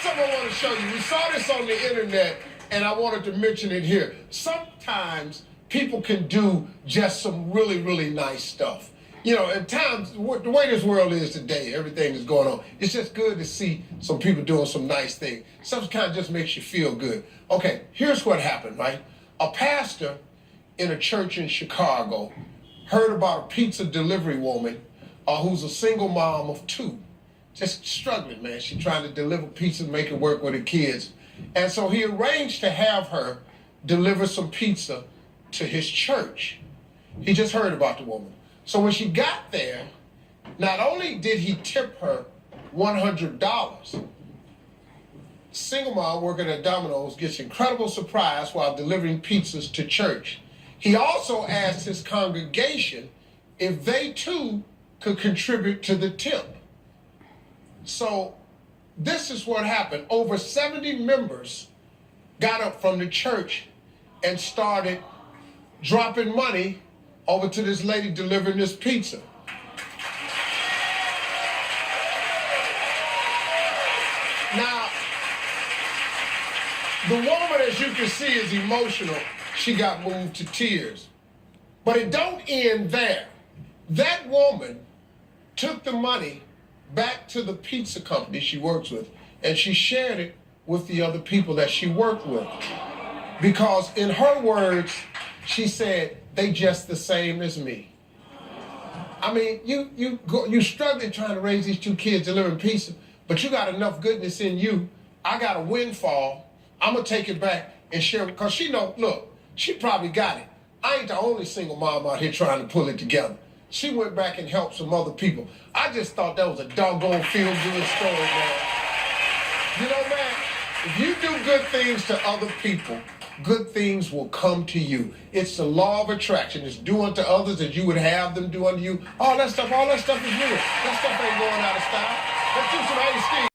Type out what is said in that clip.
something I want to show you. We saw this on the internet, and I wanted to mention it here. Sometimes people can do just some really, really nice stuff. You know, at times, the way this world is today, everything is going on. It's just good to see some people doing some nice things. Something kind of just makes you feel good. Okay, here's what happened, right? A pastor in a church in Chicago heard about a pizza delivery woman who's a single mom of two. Just struggling, man. She's trying to deliver pizza, make it work with her kids. And so he arranged to have her deliver some pizza to his church. He just heard about the woman. So when she got there, not only did he tip her $100, single mom working at Domino's gets incredible surprise while delivering pizzas to church. He also asked his congregation if they too could contribute to the tip. So this is what happened. Over 70 members got up from the church and started dropping money over to this lady delivering this pizza. Now, the woman, as you can see, is emotional. She got moved to tears. But it don't end there. That woman took the money back to the pizza company she works with, and she shared it with the other people that she worked with. Because in her words, she said, they just the same as me. I mean, you struggling trying to raise these two kids delivering pizza, but you got enough goodness in you. I got a windfall. I'm gonna take it back and share it, because she know, look, she probably got it. I ain't the only single mom out here trying to pull it together. She went back and helped some other people. I just thought that was a doggone feel-good story, man. You know, man, if you do good things to other people, good things will come to you. It's the law of attraction. It's do unto others as you would have them do unto you. All that stuff is real. That stuff ain't going out of style. Let's do some ice cream.